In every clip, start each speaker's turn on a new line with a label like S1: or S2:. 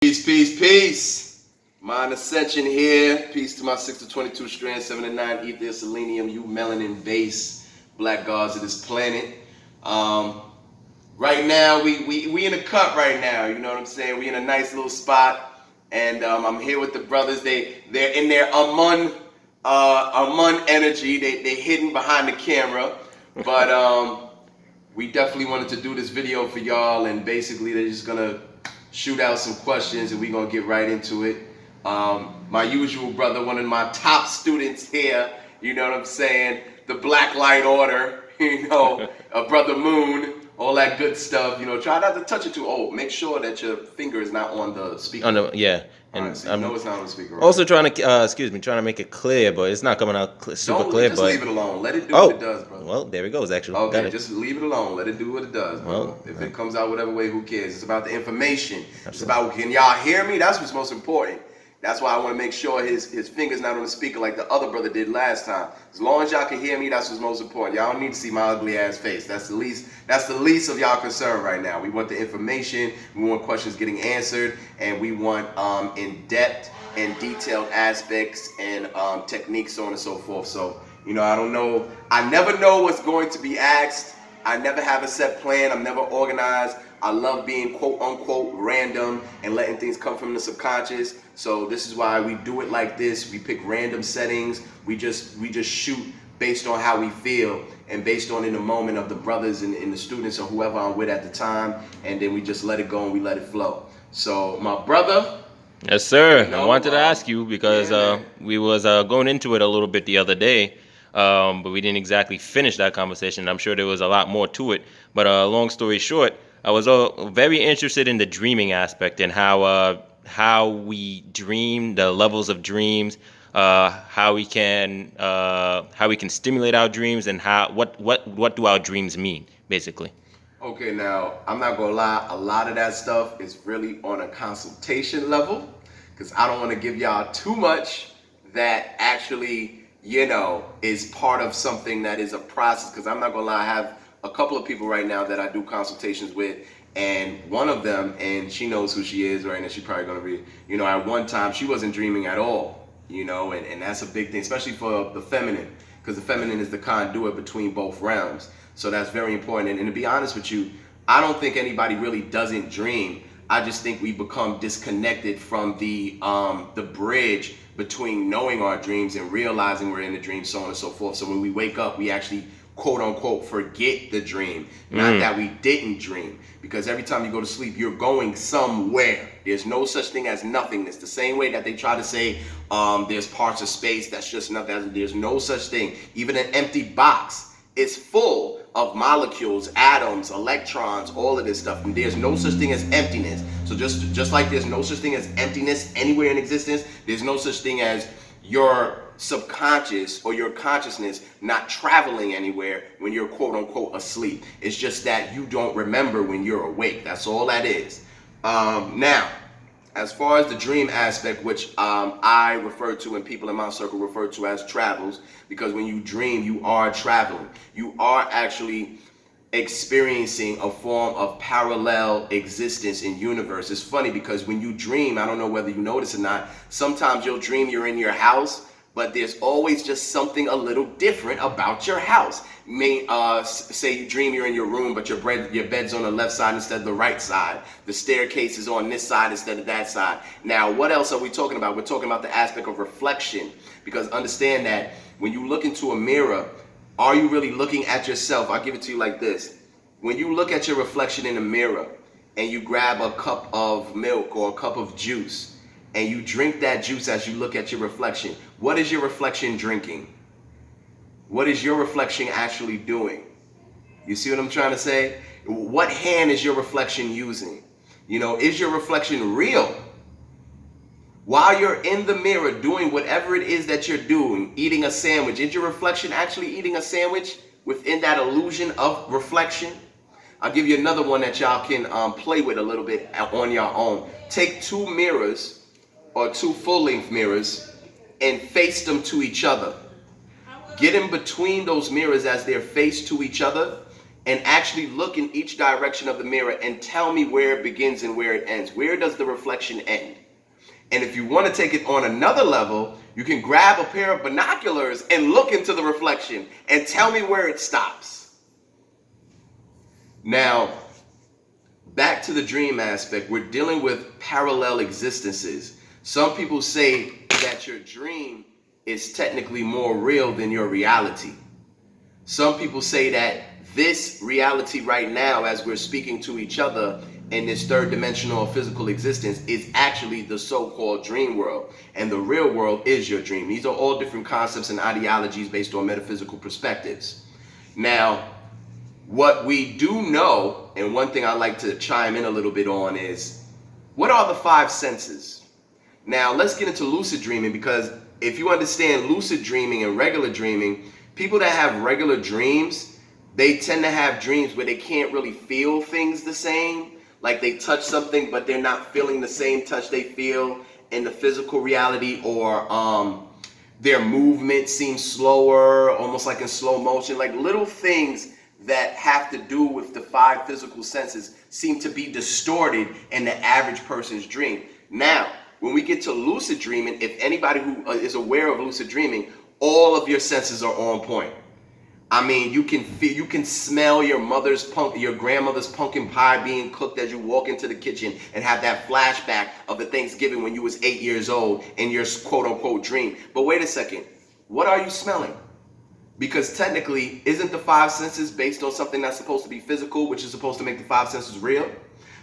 S1: Peace, peace, peace. Mind Ascension here. Peace to my 6 to 22 strand, 7 to 9 ether, selenium, you melanin base, black gods of this planet. Right now, we in a cut right now, you know what I'm saying? We in a nice little spot, and I'm here with the brothers. They're in their Amun energy. They hidden behind the camera, but we definitely wanted to do this video for y'all, and basically they're just gonna shoot out some questions and we're gonna get right into it. My usual brother, one of my top students here, you know what I'm saying? The Black Light Order, you know, Brother Moon, all that good stuff. You know, try not to touch it too. Oh, make sure that your finger is not on the speaker.
S2: Yeah.
S1: And right, so you know it's not on the speaker. Right?
S2: Also trying to, trying to make it clear, but it's not coming out super clear.
S1: Just leave it alone. Let it do what it does, brother.
S2: Well, there it goes, actually.
S1: Okay, just leave it alone. Let it do what it does, bro. Well, if it comes out whatever way, who cares? It's about the information. Absolutely. It's about, can y'all hear me? That's what's most important. That's why I want to make sure his finger's not on the speaker like the other brother did last time. As long as y'all can hear me, that's what's most important. Y'all don't need to see my ugly ass face. That's the least of y'all concern right now. We want the information, we want questions getting answered, and we want in-depth and detailed aspects and techniques, so on and so forth. So, you know, I don't know. I never know what's going to be asked. I never have a set plan. I'm never organized. I love being quote unquote random and letting things come from the subconscious. So this is why we do it like this. We pick random settings. We just shoot based on how we feel and based on in the moment of the brothers and the students or whoever I'm with at the time. And then we just let it go and we let it flow. So my brother.
S2: Yes, sir. I wanted to ask you because we was going into it a little bit the other day. But we didn't exactly finish that conversation. I'm sure there was a lot more to it. But long story short, I was very interested in the dreaming aspect and how we dream, the levels of dreams, how we can stimulate our dreams, and what do our dreams mean, basically.
S1: Okay, now I'm not gonna lie. A lot of that stuff is really on a consultation level, because I don't want to give y'all too much that actually, you know, is part of something that is a process. Because I'm not gonna lie, I have a couple of people right now that I do consultations with, and one of them, and she knows who she is, right? And she's probably gonna be, you know, at one time she wasn't dreaming at all, you know, and that's a big thing, especially for the feminine, because the feminine is the conduit between both realms. So that's very important. And to be honest with you, I don't think anybody really doesn't dream. I just think we become disconnected from the bridge between knowing our dreams and realizing we're in the dream, so on and so forth. So when we wake up, we actually quote unquote forget the dream, not that we didn't dream, because every time you go to sleep you're going somewhere. There's no such thing as nothingness. The same way that they try to say there's parts of space that's just nothing, there's no such thing. Even an empty box is full of molecules, atoms, electrons, all of this stuff, and there's no such thing as emptiness. So just like there's no such thing as emptiness anywhere in existence, there's no such thing as your subconscious or your consciousness not traveling anywhere when you're quote unquote asleep. It's just that you don't remember when you're awake. That's all that is. Now, as far as the dream aspect, which I refer to and people in my circle refer to as travels, because when you dream, you are traveling. You are actually experiencing a form of parallel existence in universe. It's funny because when you dream, I don't know whether you notice or not, sometimes you'll dream you're in your house, but there's always just something a little different about your house. Say you dream you're in your room, but your bed's on the left side instead of the right side. The staircase is on this side instead of that side. Now, what else are we talking about? We're talking about the aspect of reflection, because understand that when you look into a mirror, are you really looking at yourself? I'll give it to you like this. When you look at your reflection in the mirror and you grab a cup of milk or a cup of juice and you drink that juice as you look at your reflection, what is your reflection drinking? What is your reflection actually doing? You see what I'm trying to say? What hand is your reflection using? You know, is your reflection real? While you're in the mirror doing whatever it is that you're doing, eating a sandwich, is your reflection actually eating a sandwich within that illusion of reflection? I'll give you another one that y'all can play with a little bit on your own. Take two mirrors or two full-length mirrors and face them to each other. Get in between those mirrors as they're faced to each other and actually look in each direction of the mirror and tell me where it begins and where it ends. Where does the reflection end? And if you want to take it on another level, you can grab a pair of binoculars and look into the reflection and tell me where it stops. Now, back to the dream aspect, we're dealing with parallel existences. Some people say that your dream is technically more real than your reality. Some people say that this reality right now, as we're speaking to each other in this third dimensional or physical existence, is actually the so-called dream world, and the real world is your dream. These are all different concepts and ideologies based on metaphysical perspectives. Now, what we do know, and one thing I like to chime in a little bit on, is what are the five senses? Now, let's get into lucid dreaming, because if you understand lucid dreaming and regular dreaming, people that have regular dreams, they tend to have dreams where they can't really feel things the same. Like they touch something, but they're not feeling the same touch they feel in the physical reality, or their movement seems slower, almost like in slow motion. Like little things that have to do with the five physical senses seem to be distorted in the average person's dream. Now, when we get to lucid dreaming, if anybody who is aware of lucid dreaming, all of your senses are on point. I mean, you can feel, you can smell your grandmother's pumpkin pie being cooked as you walk into the kitchen and have that flashback of the Thanksgiving when you was 8 years old in your quote unquote dream. But wait a second, what are you smelling? Because technically, isn't the five senses based on something that's supposed to be physical, which is supposed to make the five senses real?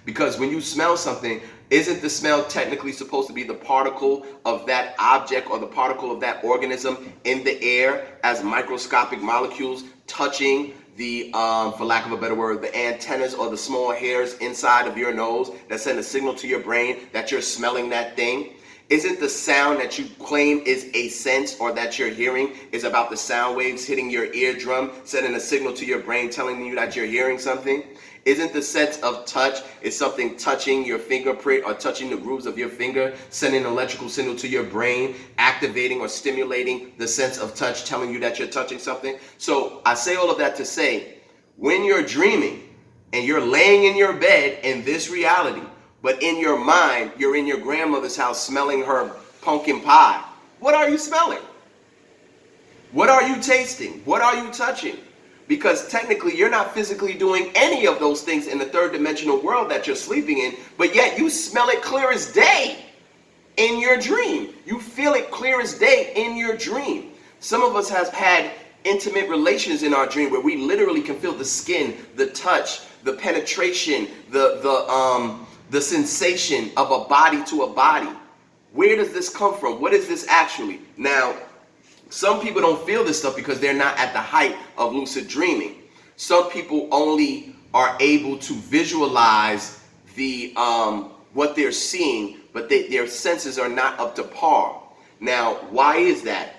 S1: Because when you smell something, isn't the smell technically supposed to be the particle of that object or the particle of that organism in the air as microscopic molecules touching the, for lack of a better word, the antennas or the small hairs inside of your nose that send a signal to your brain that you're smelling that thing? Isn't the sound that you claim is a sense or that you're hearing is about the sound waves hitting your eardrum, sending a signal to your brain telling you that you're hearing something? Isn't the sense of touch is something touching your fingerprint or touching the grooves of your finger, sending an electrical signal to your brain, activating or stimulating the sense of touch, telling you that you're touching something? So I say all of that to say, when you're dreaming and you're laying in your bed in this reality, but in your mind, you're in your grandmother's house smelling her pumpkin pie, what are you smelling? What are you tasting? What are you touching? Because technically you're not physically doing any of those things in the third dimensional world that you're sleeping in, but yet you smell it clear as day in your dream. You feel it clear as day in your dream. Some of us have had intimate relations in our dream where we literally can feel the skin, the touch, the penetration, the sensation of a body to a body. Where does this come from? What is this actually? Now, some people don't feel this stuff because they're not at the height of lucid dreaming. Some people only are able to visualize the what they're seeing, but their senses are not up to par. Now, why is that?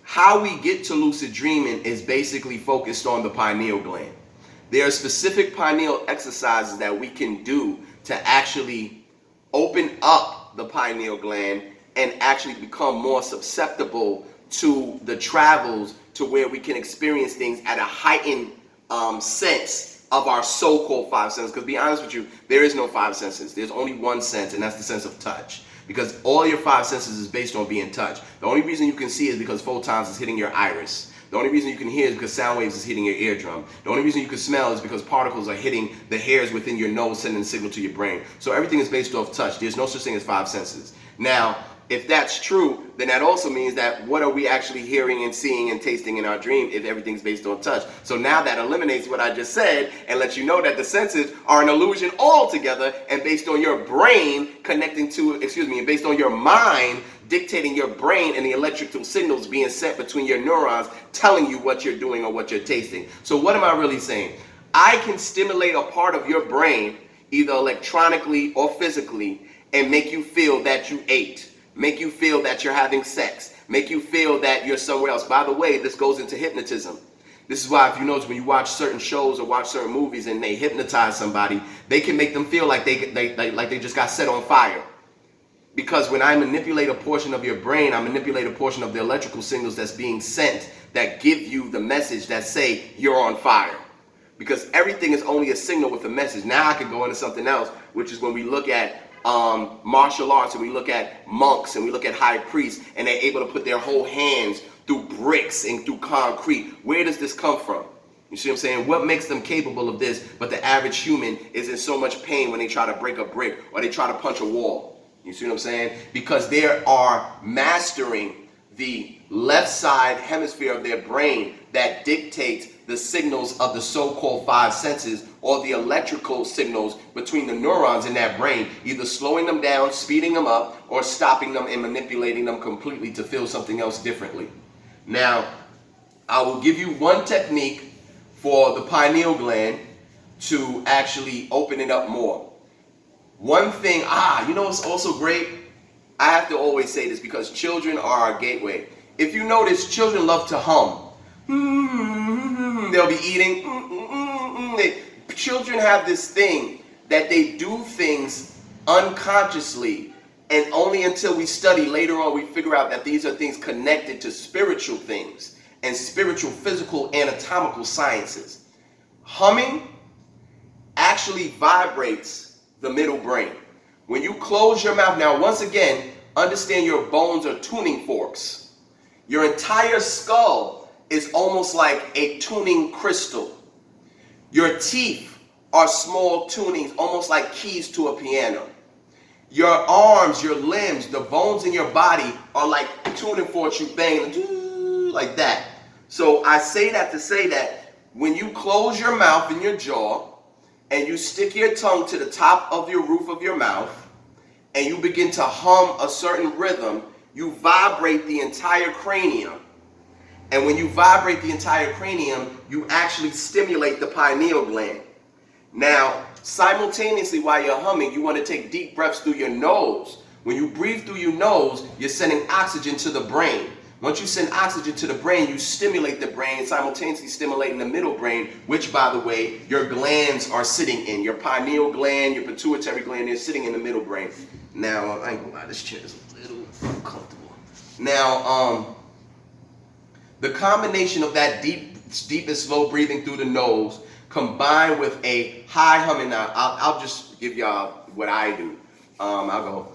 S1: How we get to lucid dreaming is basically focused on the pineal gland. There are specific pineal exercises that we can do to actually open up the pineal gland and actually become more susceptible to the travels to where we can experience things at a heightened sense of our so-called five senses. Because to be honest with you, there is no five senses. There's only one sense, and that's the sense of touch. Because all your five senses is based on being touched. The only reason you can see is because photons is hitting your iris. The only reason you can hear is because sound waves is hitting your eardrum. The only reason you can smell is because particles are hitting the hairs within your nose, sending a signal to your brain. So everything is based off touch. There's no such thing as five senses. Now, if that's true, then that also means that what are we actually hearing and seeing and tasting in our dream if everything's based on touch? So now that eliminates what I just said and lets you know that the senses are an illusion altogether and based on your brain connecting to, based on your mind dictating your brain and the electrical signals being sent between your neurons telling you what you're doing or what you're tasting. So what am I really saying? I can stimulate a part of your brain either electronically or physically and make you feel that you ate. Make you feel that you're having sex. Make you feel that you're somewhere else. By the way, this goes into hypnotism. This is why, if you notice, when you watch certain shows or watch certain movies and they hypnotize somebody, they can make them feel like they just got set on fire. Because when I manipulate a portion of your brain, I manipulate a portion of the electrical signals that's being sent that give you the message that say you're on fire. because everything is only a signal with a message. Now I could go into something else, which is when we look at martial arts, and we look at monks, and we look at high priests, and they're able to put their whole hands through bricks and through concrete. Where does this come from? You see what I'm saying? What makes them capable of this, but the average human is in so much pain when they try to break a brick or they try to punch a wall? You see what I'm saying? Because they are mastering the left side hemisphere of their brain that dictates the signals of the so-called five senses, or the electrical signals between the neurons in that brain, either slowing them down, speeding them up, or stopping them and manipulating them completely to feel something else differently. Now, I will give you one technique for the pineal gland to actually open it up more. One thing, you know what's also great? I have to always say this because children are our gateway. If you notice, children love to hum. They'll be eating. Children have this thing that they do things unconsciously, and only until we study later on we figure out that these are things connected to spiritual things and spiritual, physical, anatomical sciences. Humming actually vibrates the middle brain. When you close your mouth, now once again, understand your bones are tuning forks. Your entire skull is almost like a tuning crystal. Your teeth are small tunings, almost like keys to a piano. Your arms, your limbs, the bones in your body are like tuning forks you bang like that. So I say that to say that when you close your mouth and your jaw and you stick your tongue to the top of your roof of your mouth and you begin to hum a certain rhythm, you vibrate the entire cranium. And when you vibrate the entire cranium, you actually stimulate the pineal gland. Now, simultaneously while you're humming, you want to take deep breaths through your nose. When you breathe through your nose, you're sending oxygen to the brain. Once you send oxygen to the brain, you stimulate the brain, simultaneously stimulating the middle brain, which, by the way, your glands are sitting in. Your pineal gland, your pituitary gland, they're sitting in the middle brain. Now, I ain't gonna lie, this chair is a little uncomfortable. Now, the combination of that deep and slow breathing through the nose combined with a high humming. Now, I'll just give y'all what I do. I'll go.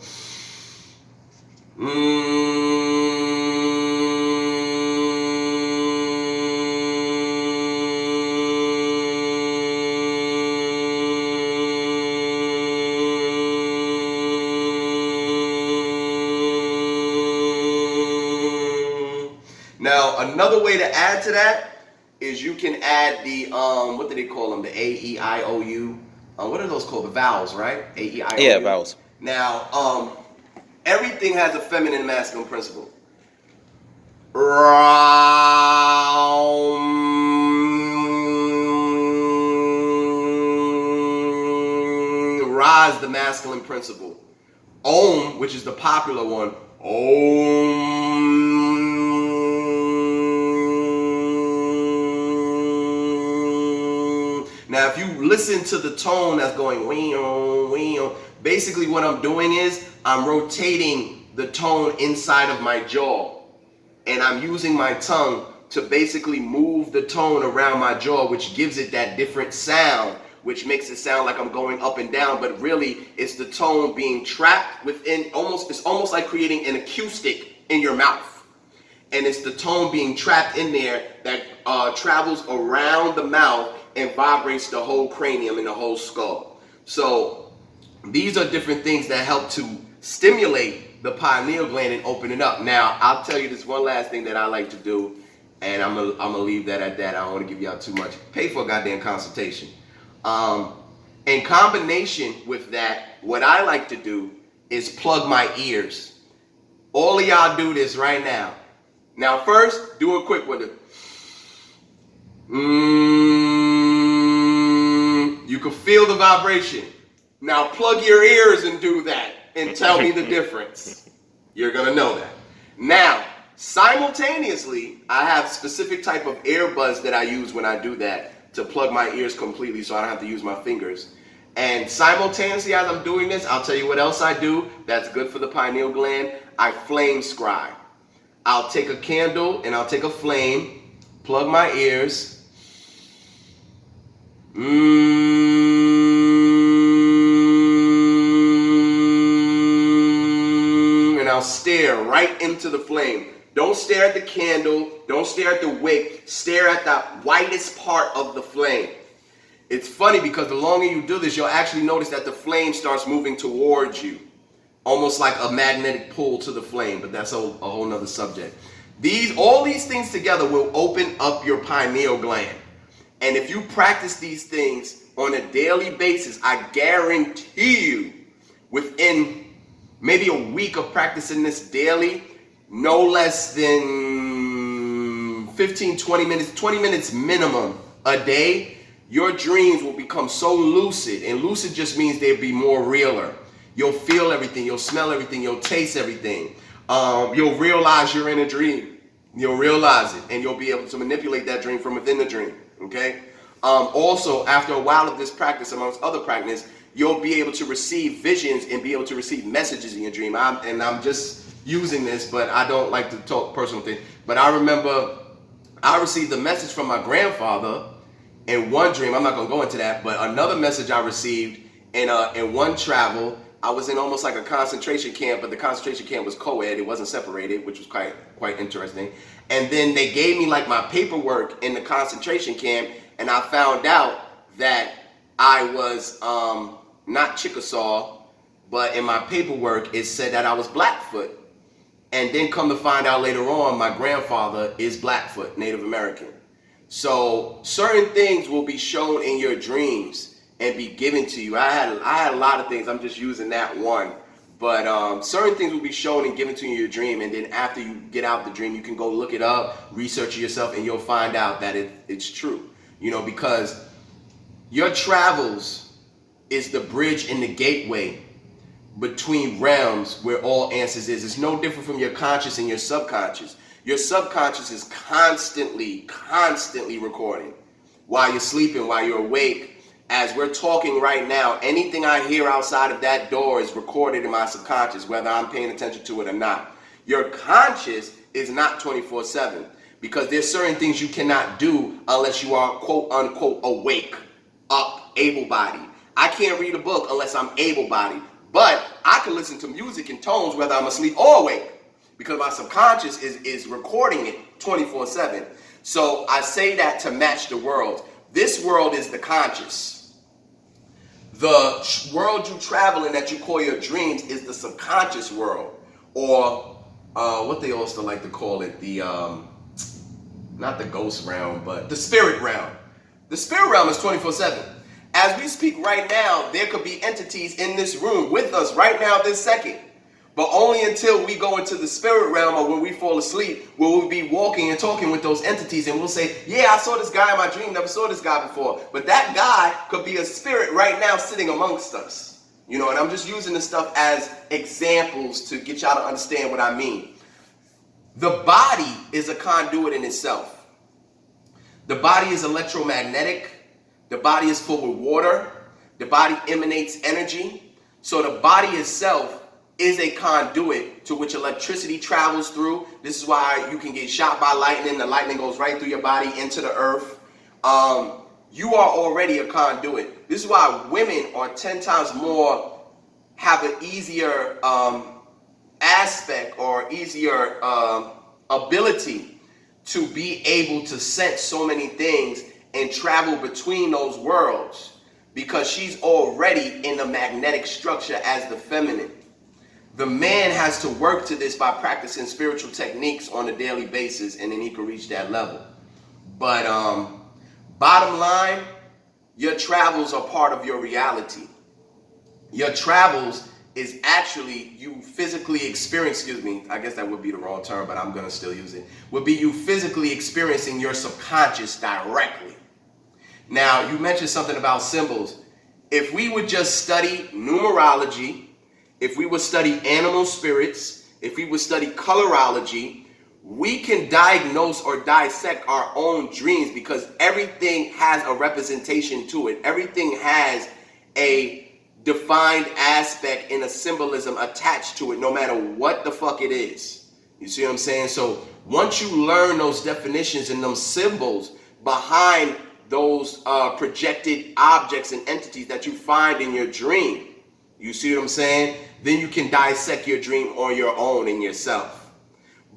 S1: Now, another way to add to that is you can add the, what do they call them? The A, E, I, O, U. What are those called? The vowels, right? A, E, I, O, U.
S2: Yeah, vowels.
S1: Now, everything has a feminine and masculine principle. Ra is the masculine principle. Om, which is the popular one. Om. Now, if you listen to the tone that's going wee-oh, wee-oh, basically what I'm doing is I'm rotating the tone inside of my jaw. And I'm using my tongue to basically move the tone around my jaw, which gives it that different sound, which makes it sound like I'm going up and down, but really it's the tone being trapped within, it's almost like creating an acoustic in your mouth. And it's the tone being trapped in there that travels around the mouth and vibrates the whole cranium and the whole skull. So these are different things that help to stimulate the pineal gland and open it up. Now, I'll tell you this one last thing that I like to do, and I'm gonna leave that at that. I don't want to give y'all too much. Pay for a goddamn consultation. In combination with that, what I like to do is plug my ears. All of y'all do this right now. Now, first, do a quick one. You can feel the vibration. Now plug your ears and do that and tell me the difference. You're gonna know that. Now, simultaneously, I have specific type of earbuds that I use when I do that to plug my ears completely so I don't have to use my fingers. And simultaneously as I'm doing this, I'll tell you what else I do that's good for the pineal gland. I flame scribe. I'll take a candle, and I'll take a flame, plug my ears, And I'll stare right into the flame. Don't stare at the candle. Don't stare at the wick. Stare at the whitest part of the flame. It's funny because the longer you do this, you'll actually notice that the flame starts moving towards you. Almost like a magnetic pull to the flame, but that's a whole nother subject. All these things together will open up your pineal gland. And if you practice these things on a daily basis, I guarantee you, within maybe a week of practicing this daily, no less than 15, 20 minutes minimum a day, your dreams will become so lucid. And lucid just means they'll be more realer. You'll feel everything, you'll smell everything, you'll taste everything. You'll realize you're in a dream. You'll realize it, and you'll be able to manipulate that dream from within the dream, okay? Also, after a while of this practice, amongst other practice, you'll be able to receive visions and be able to receive messages in your dream. I'm just using this, but I don't like to talk personal things. But I remember I received a message from my grandfather in one dream. I'm not going to go into that, but another message I received in one travel. I was in almost like a concentration camp, but the concentration camp was co-ed. It wasn't separated, which was quite interesting. And then they gave me like my paperwork in the concentration camp, and I found out that I was not Chickasaw, but in my paperwork it said that I was Blackfoot. And then come to find out later on, my grandfather is Blackfoot, Native American. So certain things will be shown in your dreams and be given to you. I had a lot of things. I'm just using that one. But certain things will be shown and given to you in your dream. And then after you get out the dream, you can go look it up, research it yourself, and you'll find out that it's true. You know, because your travels is the bridge and the gateway between realms where all answers is. It's no different from your conscious and your subconscious. Your subconscious is constantly recording while you're sleeping, while you're awake. As we're talking right now, anything I hear outside of that door is recorded in my subconscious, whether I'm paying attention to it or not. Your conscious is not 24/7 because there's certain things you cannot do unless you are quote unquote awake, up, able-bodied. I can't read a book unless I'm able-bodied, but I can listen to music and tones whether I'm asleep or awake because my subconscious is recording it 24/7. So I say that to match the world. This world is the conscious. The world you travel in that you call your dreams is the subconscious world, or what they also like to call it, the not the ghost realm, but the spirit realm. The spirit realm is 24/7. As we speak right now, there could be entities in this room with us right now this second. But only until we go into the spirit realm or when we fall asleep will we be walking and talking with those entities, and we'll say, yeah, I saw this guy in my dream, never saw this guy before. But that guy could be a spirit right now sitting amongst us. You know, and I'm just using this stuff as examples to get y'all to understand what I mean. The body is a conduit in itself. The body is electromagnetic. The body is full with water. The body emanates energy. So the body itself is a conduit to which electricity travels through. This is why you can get shot by lightning. The lightning goes right through your body into the earth. You are already a conduit. This is why women are 10 times more, have an easier aspect or easier ability to be able to sense so many things and travel between those worlds because she's already in the magnetic structure as the feminine. The man has to work to this by practicing spiritual techniques on a daily basis, and then he can reach that level. But bottom line, your travels are part of your reality. Your travels is actually you physically experience, I guess that would be the wrong term, but I'm going to still use it, would be you physically experiencing your subconscious directly. Now, you mentioned something about symbols. If we would just study numerology, if we would study animal spirits, if we would study colorology, we can diagnose or dissect our own dreams because everything has a representation to it. Everything has a defined aspect and a symbolism attached to it, no matter what the fuck it is. You see what I'm saying? So once you learn those definitions and those symbols behind those projected objects and entities that you find in your dream. You see what I'm saying? Then you can dissect your dream on your own in yourself.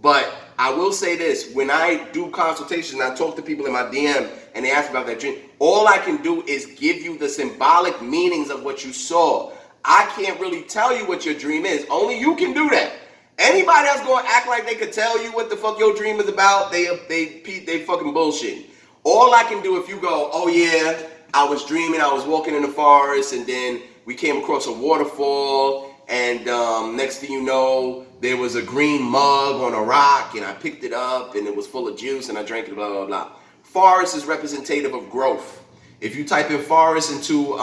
S1: But I will say this, when I do consultations and I talk to people in my DM and they ask about that dream, all I can do is give you the symbolic meanings of what you saw. I can't really tell you what your dream is. Only you can do that. Anybody that's going to act like they could tell you what the fuck your dream is about, they fucking bullshit. All I can do, if you go, oh yeah, I was dreaming, I was walking in the forest, and then we came across a waterfall, and next thing you know, there was a green mug on a rock, and I picked it up, and it was full of juice, and I drank it, blah, blah, blah. Forest is representative of growth. If you type in forest into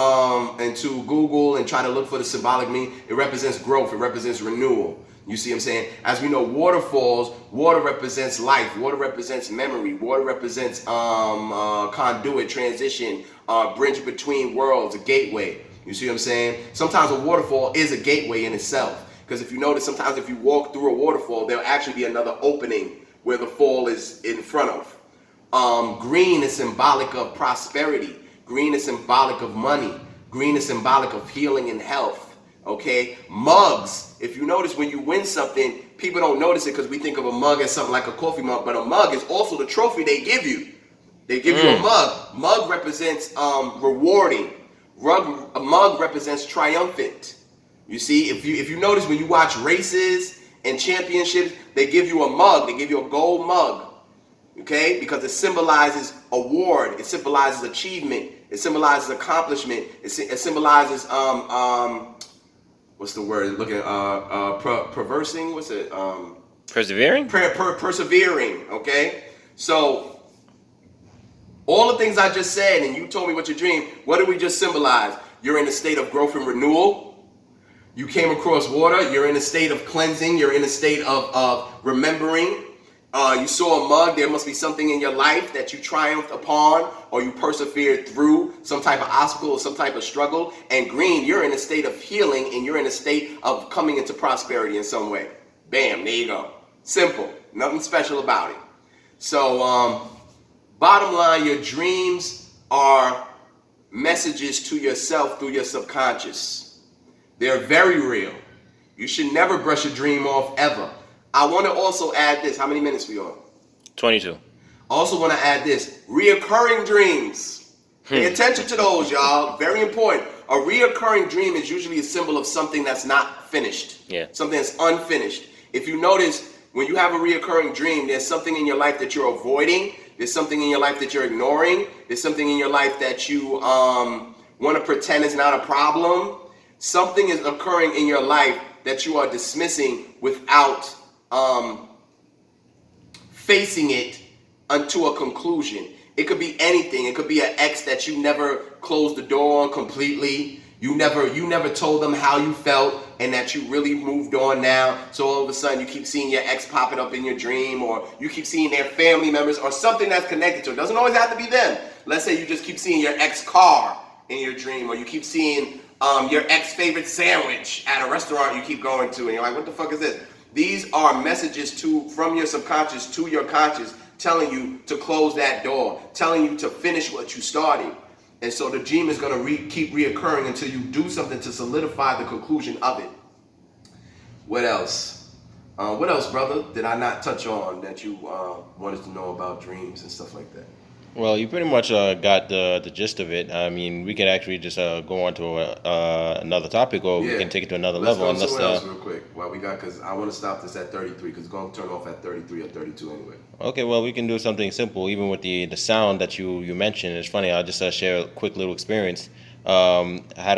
S1: Google and try to look for the symbolic meaning, it represents growth, it represents renewal. You see what I'm saying? As we know, waterfalls, water represents life, water represents memory, water represents conduit, transition, bridge between worlds, a gateway. You see what I'm saying? Sometimes a waterfall is a gateway in itself. Because if you notice, sometimes if you walk through a waterfall, there'll actually be another opening where the fall is in front of. Green is symbolic of prosperity. Green is symbolic of money. Green is symbolic of healing and health. Okay, mugs. If you notice, when you win something, people don't notice it because we think of a mug as something like a coffee mug, but a mug is also the trophy they give you. They give you a mug. Mug represents rewarding. A mug represents triumphant. You see, if you notice, when you watch races and championships, they give you a mug. They give you a gold mug. Okay, because it symbolizes award. It symbolizes achievement. It symbolizes accomplishment. It symbolizes what's the word? Look at perversing. What's it?
S2: Persevering.
S1: Persevering. Okay. So all the things I just said, and you told me what your dream. What did we just symbolize? You're in a state of growth and renewal. You came across water. You're in a state of cleansing. You're in a state of remembering. You saw a mug. There must be something in your life that you triumphed upon or you persevered through, some type of obstacle or some type of struggle. And green, you're in a state of healing and you're in a state of coming into prosperity in some way. Bam, there you go. Simple. Nothing special about it. So, bottom line, your dreams are messages to yourself through your subconscious. They're very real. You should never brush a dream off ever. I want to also add this. How many minutes we on?
S2: 22.
S1: Also want to add this. Reoccurring dreams. Pay attention to those, y'all. Very important. A reoccurring dream is usually a symbol of something that's not finished.
S2: Yeah.
S1: Something that's unfinished. If you notice, when you have a reoccurring dream, there's something in your life that you're avoiding. There's something in your life that you're ignoring. There's something in your life that you want to pretend is not a problem. Something is occurring in your life that you are dismissing without facing it unto a conclusion. It could be anything. It could be an ex that you never closed the door on completely. You never told them how you felt and that you really moved on now. So all of a sudden you keep seeing your ex popping up in your dream, or you keep seeing their family members or something that's connected to it. It doesn't always have to be them. Let's say you just keep seeing your ex car in your dream, or you keep seeing your ex favorite sandwich at a restaurant you keep going to, and you're like, what the fuck is this? These are messages from your subconscious to your conscious, telling you to close that door, telling you to finish what you started. And so the dream is going to keep reoccurring until you do something to solidify the conclusion of it. What else? What else, brother, did I not touch on that you wanted to know about dreams and stuff like that?
S2: Well, you pretty much got the gist of it. I mean, we could actually just go on to another topic, or we can take it to another level.
S1: Let's go somewhere else real quick. While we got, because I want to stop this at 33, because it's going to turn off at 33 or 32 anyway.
S2: Okay, well, we can do something simple, even with the sound that you mentioned. It's funny, I'll just share a quick little experience. I had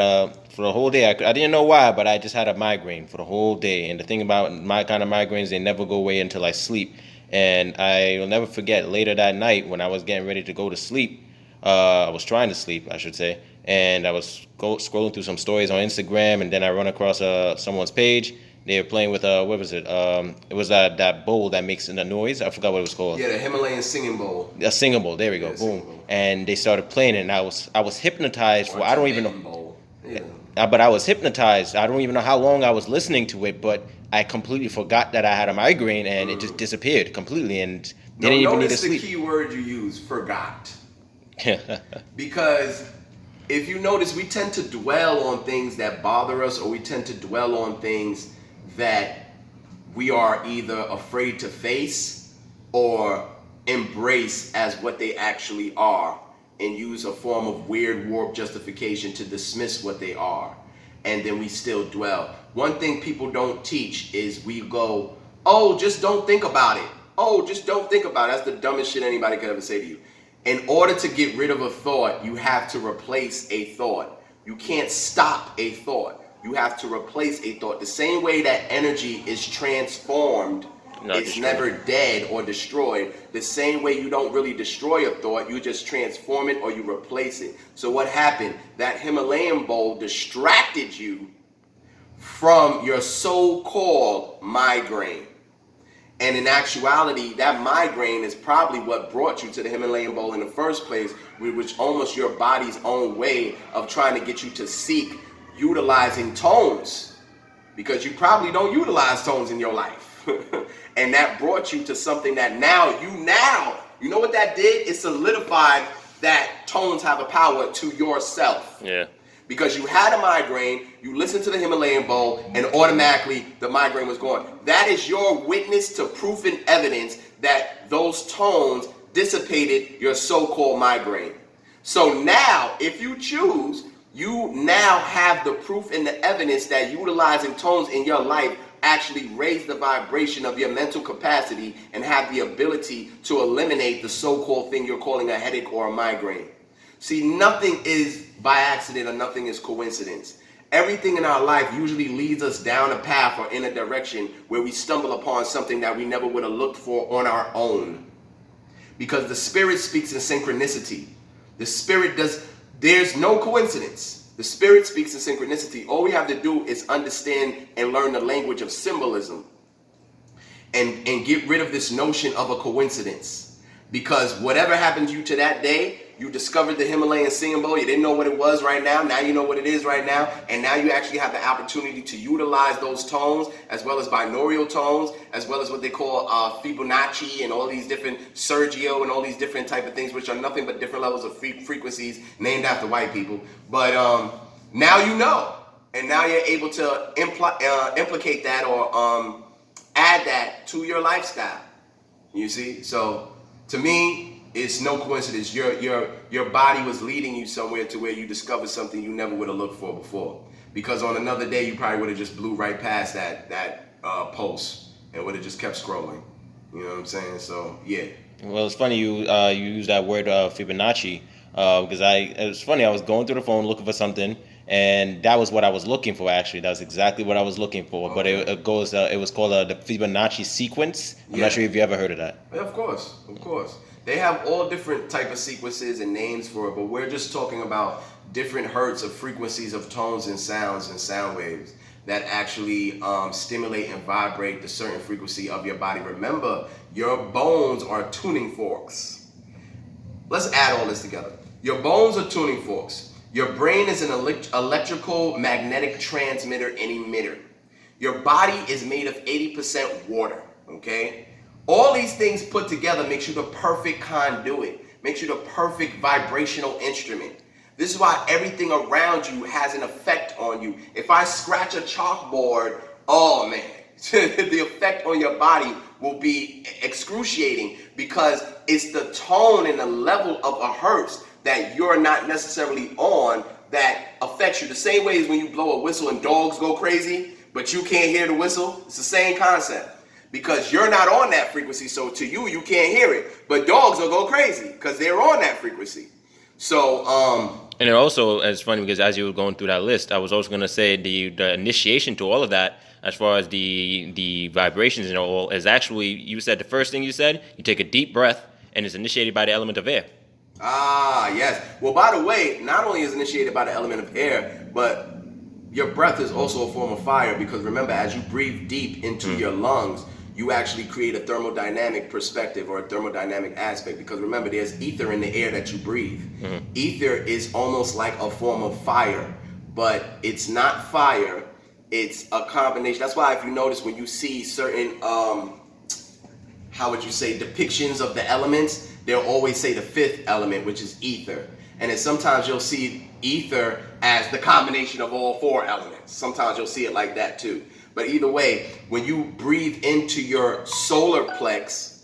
S2: for the whole day, I didn't know why, but I just had a migraine for the whole day. And the thing about my kind of migraines, they never go away until I sleep. And I will never forget, later that night when I was getting ready to go to sleep, I was trying to sleep, I should say, and I was scrolling through some stories on Instagram, and then I run across someone's page. They were playing with, what was it? It was that bowl that makes the noise. I forgot what it was called.
S1: Yeah, the Himalayan singing bowl.
S2: A singing bowl, there we go, boom. And they started playing it, and I was hypnotized for, I don't even know.
S1: Bowl. Yeah.
S2: But I was hypnotized. I don't even know how long I was listening to it, but I completely forgot that I had a migraine, and it just disappeared completely, and didn't even need to sleep.
S1: Notice the key word you use, forgot. Because if you notice, we tend to dwell on things that bother us, or we tend to dwell on things that we are either afraid to face or embrace as what they actually are, and use a form of weird warped justification to dismiss what they are, and then we still dwell. One thing people don't teach is we go, oh, just don't think about it. Oh, just don't think about it. That's the dumbest shit anybody could ever say to you. In order to get rid of a thought, you have to replace a thought. You can't stop a thought. You have to replace a thought. The same way that energy is transformed, it's never dead or destroyed. The same way you don't really destroy a thought, you just transform it or you replace it. So what happened? That Himalayan bowl distracted you from your so-called migraine. And in actuality, that migraine is probably what brought you to the Himalayan bowl in the first place, which almost your body's own way of trying to get you to seek utilizing tones, because you probably don't utilize tones in your life. And that brought you to something that now, you know what that did? It solidified that tones have a power to yourself.
S2: Yeah.
S1: Because you had a migraine, you listened to the Himalayan bowl, and automatically the migraine was gone. That is your witness to proof and evidence that those tones dissipated your so-called migraine. So now, if you choose, you now have the proof and the evidence that utilizing tones in your life actually raise the vibration of your mental capacity and have the ability to eliminate the so-called thing you're calling a headache or a migraine. See, nothing is by accident or nothing is coincidence. Everything in our life usually leads us down a path or in a direction where we stumble upon something that we never would have looked for on our own. Because the Spirit speaks in synchronicity. The Spirit there's no coincidence. The Spirit speaks in synchronicity. All we have to do is understand and learn the language of symbolism and get rid of this notion of a coincidence. Because whatever happened to you to that day, you discovered the Himalayan singing bowl. You didn't know what it was right now. Now you know what it is right now. And now you actually have the opportunity to utilize those tones, as well as binaural tones, as well as what they call Fibonacci and all these different Sergio and all these different type of things, which are nothing but different levels of frequencies named after white people. But now you know. And now you're able to implicate that or add that to your lifestyle. You see? So to me, it's no coincidence. Your body was leading you somewhere to where you discovered something you never would have looked for before. Because on another day, you probably would have just blew right past that post and would have just kept scrolling. You know what I'm saying? So yeah.
S2: Well, it's funny you use that word Fibonacci because it was funny. I was going through the phone looking for something, and that was what I was looking for. Actually, that was exactly what I was looking for. Okay. But it was called the Fibonacci sequence. I'm not sure if you ever heard of that.
S1: Yeah, of course. They have all different type of sequences and names for it, but we're just talking about different hertz of frequencies of tones and sounds and sound waves that actually stimulate and vibrate the certain frequency of your body. Remember, your bones are tuning forks. Let's add all this together. Your bones are tuning forks. Your brain is an electrical magnetic transmitter and emitter. Your body is made of 80% water, okay? All these things put together makes you the perfect conduit, makes you the perfect vibrational instrument. This is why everything around you has an effect on you. If I scratch a chalkboard, oh man, the effect on your body will be excruciating because it's the tone and the level of a hertz that you're not necessarily on that affects you. The same way as when you blow a whistle and dogs go crazy, but you can't hear the whistle. It's the same concept. Because you're not on that frequency, so to you, you can't hear it. But dogs will go crazy because they're on that frequency. So,
S2: and it also, it's funny because as you were going through that list, I was also going to say the initiation to all of that, as far as the vibrations and all, is actually, you said the first thing you said, you take a deep breath, and it's initiated by the element of air.
S1: Ah, yes. Well, by the way, not only is it initiated by the element of air, but your breath is also a form of fire, because remember, as you breathe deep into your lungs, you actually create a thermodynamic perspective or a thermodynamic aspect, because remember, there's ether in the air that you breathe. Ether is almost like a form of fire, but it's not fire, it's a combination. That's why if you notice when you see certain how would you say, depictions of the elements, they'll always say the fifth element, which is ether. And then sometimes you'll see ether as the combination of all four elements. Sometimes you'll see it like that too. But either way, when you breathe into your solar plex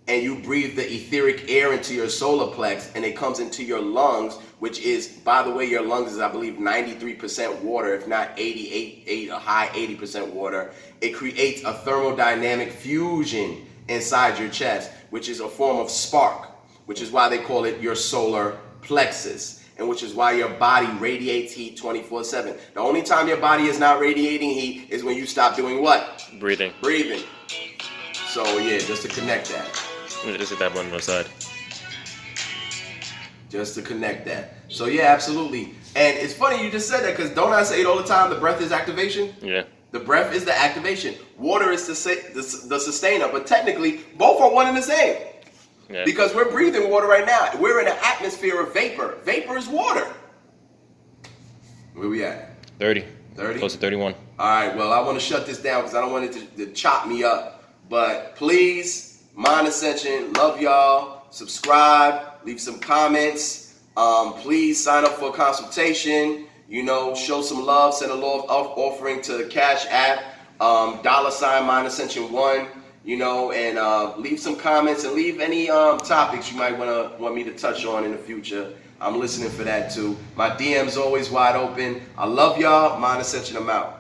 S1: and you breathe the etheric air into your solar plex and it comes into your lungs, which is, by the way, your lungs is, I believe, 93% water, if not 88, a high 80% water. It creates a thermodynamic fusion inside your chest, which is a form of spark, which is why they call it your solar plexus, and which is why your body radiates heat 24/7. The only time your body is not radiating heat is when you stop doing what?
S2: Breathing.
S1: So yeah, just to connect that.
S2: Just hit that button on the side.
S1: Just to connect that. So yeah, absolutely. And it's funny you just said that, because don't I say it all the time, the breath is activation?
S2: Yeah.
S1: The breath is the activation. Water is the sustainer, but technically both are one and the same.
S2: Yeah.
S1: Because we're breathing water right now. We're in an atmosphere of vapor. Vapor is water. Where we at?
S2: 30.
S1: 30?
S2: Close to 31.
S1: All right, well, I want to shut this down because I don't want it to chop me up. But please, Mind Ascension, love y'all. Subscribe, leave some comments. Please sign up for a consultation. You know, show some love. Send a love offering to the Cash App, $ Mind Ascension 1. You know, and leave some comments and leave any topics you might want me to touch on in the future. I'm listening for that too. My DM's always wide open. I love y'all. Mind Ascension, I'm out.